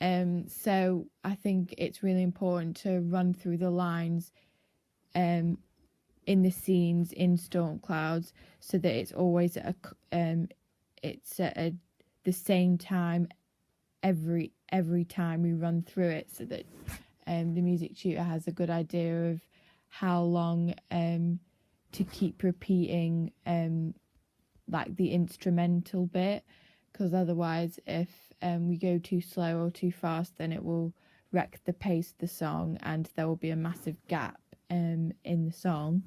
So I think it's really important to run through the lines in the scenes in Storm Clouds, so that it's always at the same time every time we run through it, so that the music tutor has a good idea of how long to keep repeating like the instrumental bit, because otherwise if we go too slow or too fast, then it will wreck the pace of the song and there will be a massive gap in the song.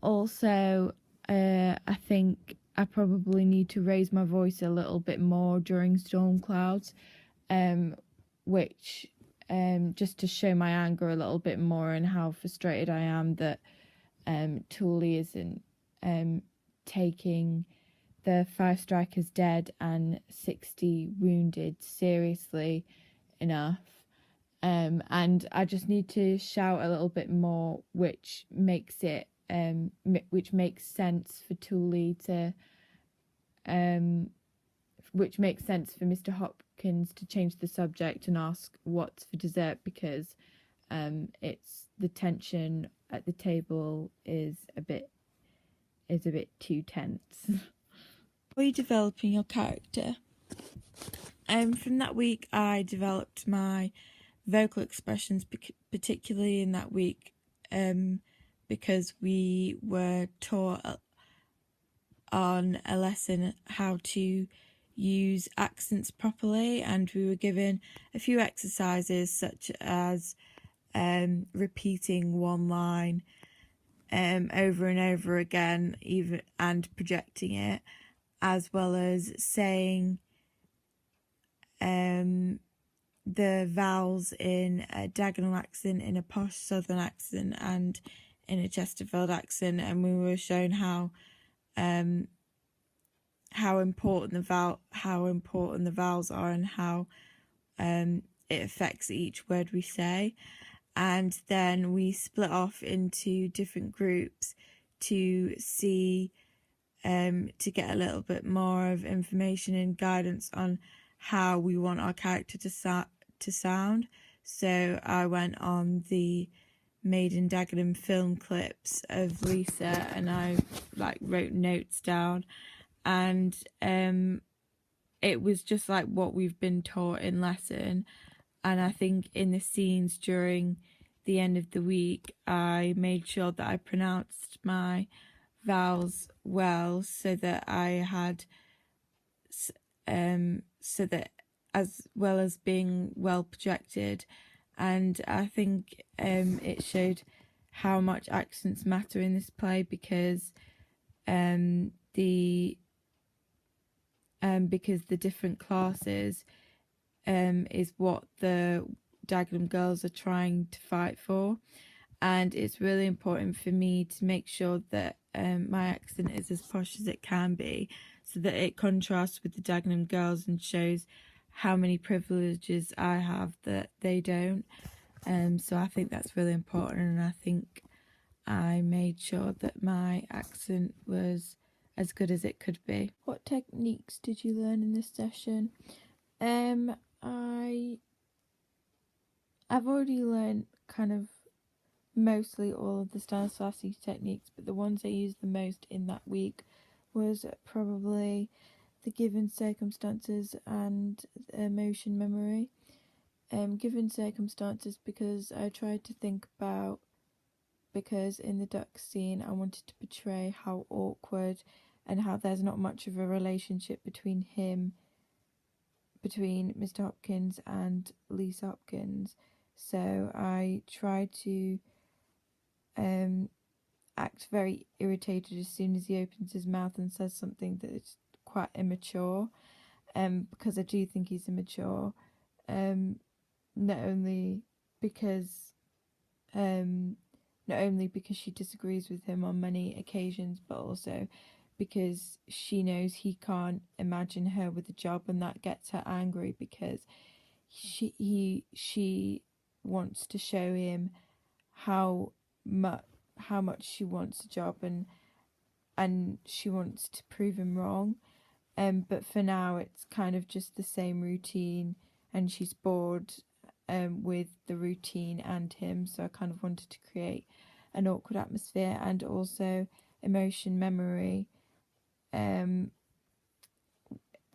Also, I think I probably need to raise my voice a little bit more during Storm Clouds, which just to show my anger a little bit more and how frustrated I am that Thule isn't taking the 5 strikers dead and 60 wounded seriously enough. And I just need to shout a little bit more, which makes sense for Thule to which makes sense for Mr. Hopkins to change the subject and ask what's for dessert, because it's the tension at the table is a bit too tense. Are you developing your character? From that week, I developed my vocal expressions, particularly in that week, because we were taught on a lesson how to use accents properly, and we were given a few exercises such as repeating one line over and over again, even and projecting it, as well as saying the vowels in a Dagenham accent, in a posh southern accent, and in a Chesterfield accent. And we were shown how important the vowels are, and how it affects each word we say. And then we split off into different groups to see to get a little bit more of information and guidance on how we want our character to sound. So I went on the Made in Dagenham film clips of Lisa, and I wrote notes down, and it was just like what we've been taught in lesson. And I think in the scenes during the end of the week, I made sure that I pronounced my vowels well, so that I had so that as well as being well projected. And I think it showed how much accents matter in this play, because the different classes is what the Dagenham girls are trying to fight for. And it's really important for me to make sure that my accent is as posh as it can be, so that it contrasts with the Dagenham girls and shows how many privileges I have that they don't. So I think that's really important, and I think I made sure that my accent was as good as it could be. What techniques did you learn in this session? I've already learned kind of mostly all of the Stanislavski techniques, but the ones I used the most in that week was probably the given circumstances and emotion memory. Given circumstances, because I tried to think about, because in the duck scene I wanted to portray how awkward and how there's not much of a relationship between Mr. Hopkins and Lisa Hopkins. So I tried to act very irritated as soon as he opens his mouth and says something that is quite immature, because I do think he's immature, not only because she disagrees with him on many occasions, but also because she knows he can't imagine her with a job, and that gets her angry, because she wants to show him how much she wants a job, and she wants to prove him wrong. But for now, it's kind of just the same routine, and she's bored with the routine and him. So I kind of wanted to create an awkward atmosphere and also emotion memory,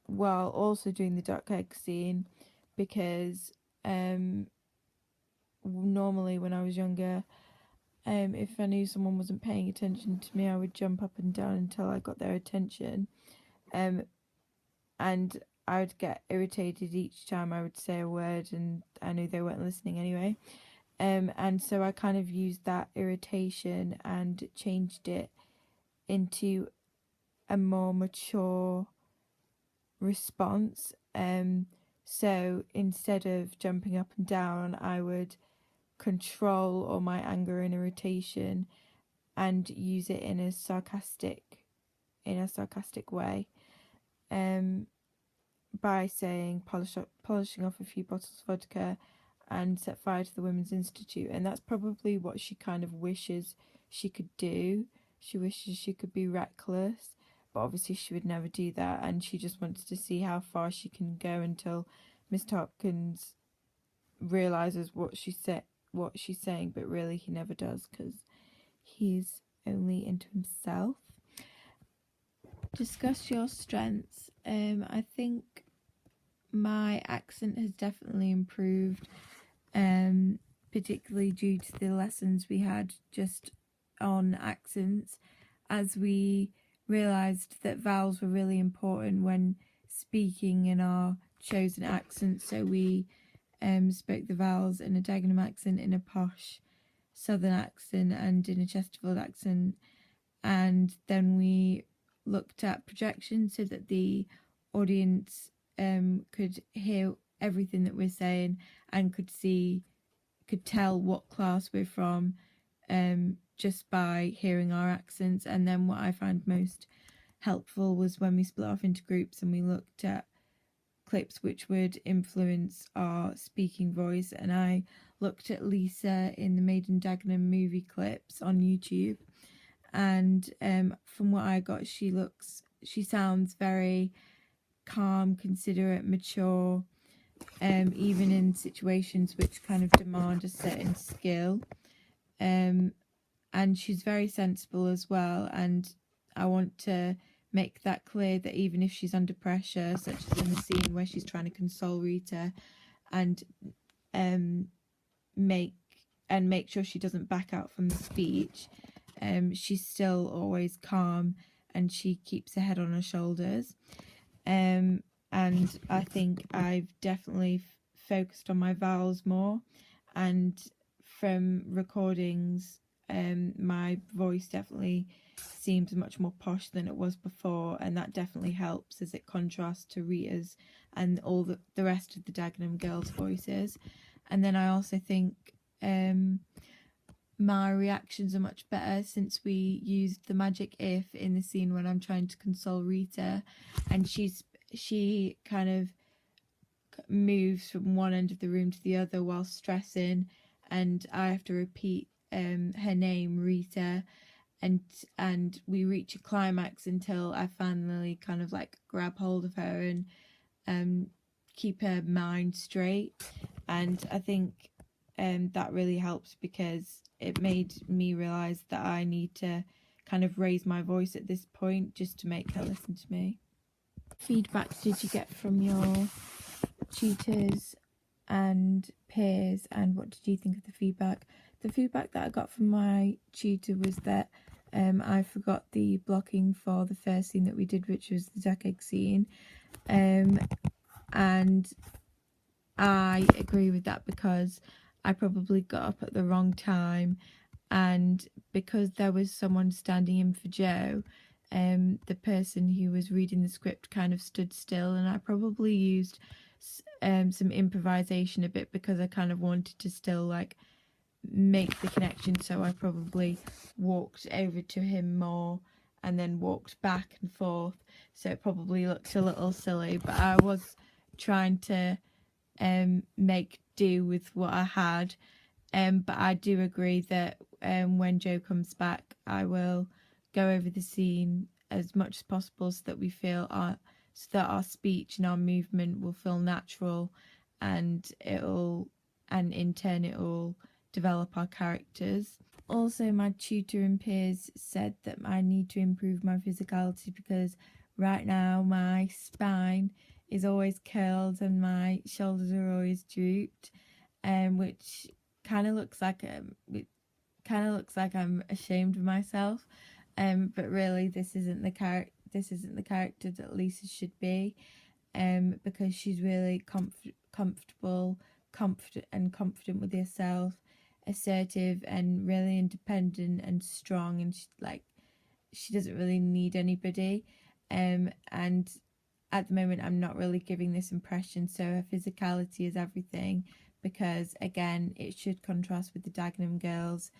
while also doing the duck egg scene, because normally when I was younger, if I knew someone wasn't paying attention to me, I would jump up and down until I got their attention. And I would get irritated each time I would say a word, and I knew they weren't listening anyway. And so I kind of used that irritation and changed it into a more mature response. So instead of jumping up and down, I would control all my anger and irritation and use it in a sarcastic way. By saying polishing off a few bottles of vodka and set fire to the Women's Institute. And that's probably what she kind of wishes she could do. She wishes she could be reckless, but obviously she would never do that, and she just wants to see how far she can go until Mr. Hopkins realizes what she's saying, but really he never does, because he's only into himself. Discuss your strengths. I think my accent has definitely improved, particularly due to the lessons we had just on accents, as we realised that vowels were really important when speaking in our chosen accent. So we spoke the vowels in a Dagenham accent, in a posh southern accent, and in a Chesterfield accent. And then we looked at projection so that the audience could hear everything that we're saying and could tell what class we're from, just by hearing our accents. And then what I found most helpful was when we split off into groups and we looked at clips which would influence our speaking voice. And I looked at Lisa in the Made in Dagenham movie clips on YouTube, and from what I got, she sounds very calm, considerate, mature, even in situations which kind of demand a certain skill. And she's very sensible as well, and I want to make that clear that even if she's under pressure, such as in the scene where she's trying to console Rita and make sure she doesn't back out from the speech, she's still always calm and she keeps her head on her shoulders. And I think I've definitely focused on my vowels more, and from recordings, my voice definitely seems much more posh than it was before, and that definitely helps as it contrasts to Rita's and all the rest of the Dagenham girls' voices. And then I also think my reactions are much better since we used the magic if in the scene when I'm trying to console Rita, and she kind of moves from one end of the room to the other while stressing, and I have to repeat her name, Rita, and we reach a climax until I finally kind of like grab hold of her and keep her mind straight. And I think that really helps, because it made me realise that I need to kind of raise my voice at this point just to make her listen to me. Feedback did you get from your tutors and peers, and what did you think of the feedback? The feedback that I got from my tutor was that I forgot the blocking for the first scene that we did, which was the duck egg scene, and I agree with that, because I probably got up at the wrong time, and because there was someone standing in for Joe, the person who was reading the script kind of stood still, and I probably used some improvisation a bit, because I kind of wanted to still like make the connection. So I probably walked over to him more and then walked back and forth, so it probably looked a little silly, but I was trying to make do with what I had. But I do agree that when Joe comes back, I will go over the scene as much as possible so that we feel so that our speech and our movement will feel natural, and in turn it will develop our characters. Also, my tutor and peers said that I need to improve my physicality because right now my spine is always curled and my shoulders are always drooped, which kind of looks like I'm ashamed of myself, but really this isn't the character that Lisa should be, because she's really comfortable, confident with herself, assertive, and really independent and strong, and she doesn't really need anybody, and at the moment I'm not really giving this impression. So her physicality is everything, because again it should contrast with the Dagenham girls,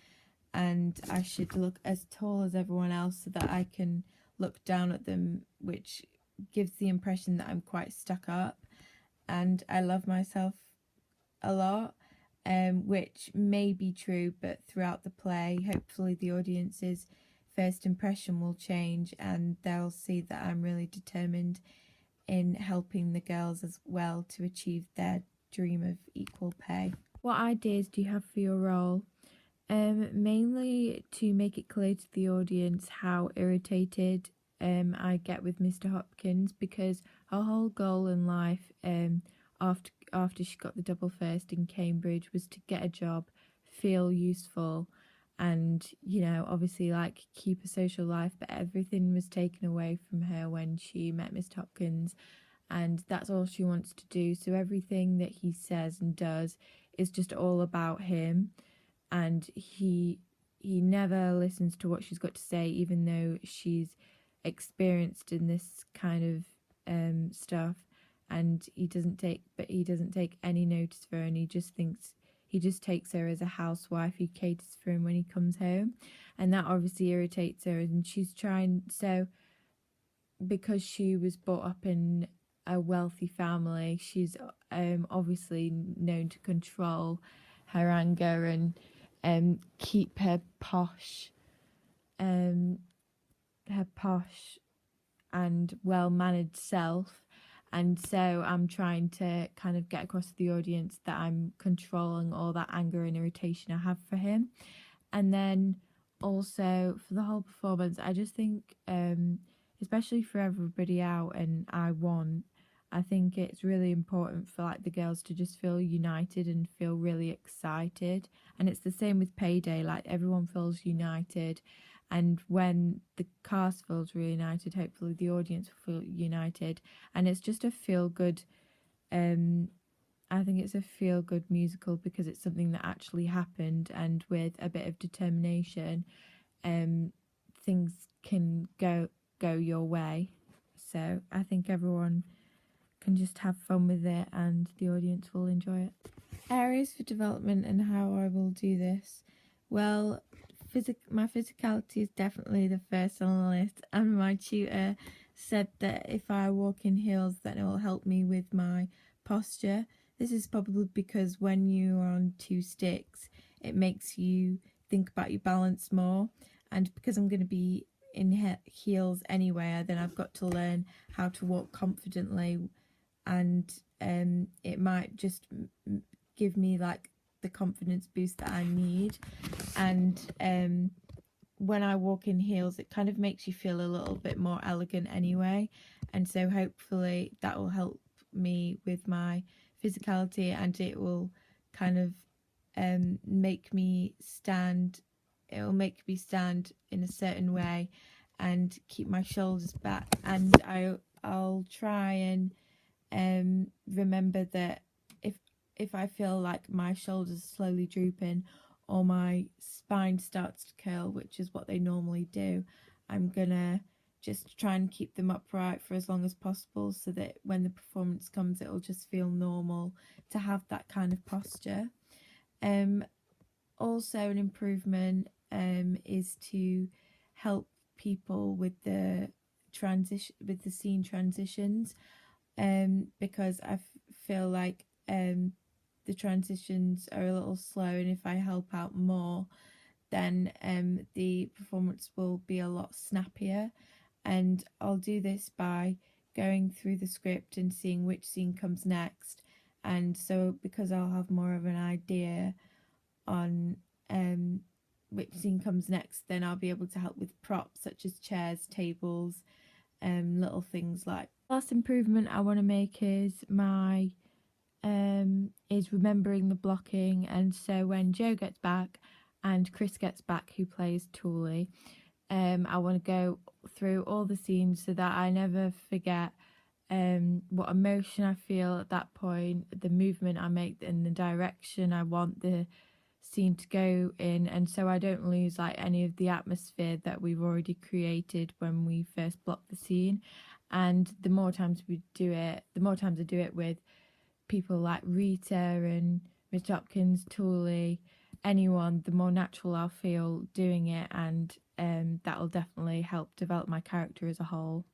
and I should look as tall as everyone else so that I can look down at them, which gives the impression that I'm quite stuck up and I love myself a lot, which may be true, but throughout the play, hopefully the audience's first impression will change and they'll see that I'm really determined in helping the girls as well to achieve their dream of equal pay. What ideas do you have for your role? Mainly to make it clear to the audience how irritated I get with Mr. Hopkins, because her whole goal in life, after she got the double first in Cambridge, was to get a job, feel useful, and obviously keep a social life. But everything was taken away from her when she met Mr. Hopkins, and that's all she wants to do. So everything that he says and does is just all about him, and he never listens to what she's got to say, even though she's experienced in this kind of stuff, and he doesn't take any notice of her, and he just takes her as a housewife who caters for him when he comes home, and that obviously irritates her. And she's trying, so because she was brought up in a wealthy family, she's obviously known to control her anger and keep her posh and well-mannered self. And so I'm trying to kind of get across to the audience that I'm controlling all that anger and irritation I have for him. And then also for the whole performance, I just think, especially for everybody out, and I think it's really important for the girls to just feel united and feel really excited. And it's the same with Payday, everyone feels united, and when the cast feels really united, hopefully the audience will feel united, and it's just a feel good. I think it's a feel good musical because it's something that actually happened, and with a bit of determination, things can go your way. So I think everyone can just have fun with it and the audience will enjoy it. Areas for development and how I will do this. Well, my physicality is definitely the first on the list, and my tutor said that if I walk in heels then it will help me with my posture. This is probably because when you are on two sticks it makes you think about your balance more, and because I'm going to be in heels anyway, then I've got to learn how to walk confidently, and it might just give me the confidence boost that I need. And when I walk in heels it kind of makes you feel a little bit more elegant anyway, and so hopefully that will help me with my physicality, and it will kind of make me stand in a certain way and keep my shoulders back. And I'll try and remember that if I feel like my shoulders are slowly drooping or my spine starts to curl, which is what they normally do, I'm gonna just try and keep them upright for as long as possible, so that when the performance comes it'll just feel normal to have that kind of posture. Also an improvement is to help people with the scene transitions, because I feel like the transitions are a little slow, and if I help out more then the performance will be a lot snappier. And I'll do this by going through the script and seeing which scene comes next. And so, because I'll have more of an idea on which scene comes next, then I'll be able to help with props such as chairs, tables, little things like. Last improvement I want to make is remembering the blocking, and so when Joe gets back and Chris gets back, who plays Tooley, I want to go through all the scenes so that I never forget what emotion I feel at that point, the movement I make, and the direction I want the scene to go in, and so I don't lose like any of the atmosphere that we've already created when we first block the scene. And the more times we do it, the more times I do it with people like Rita and Mr. Hopkins, Tooley, anyone, the more natural I'll feel doing it, and that'll definitely help develop my character as a whole.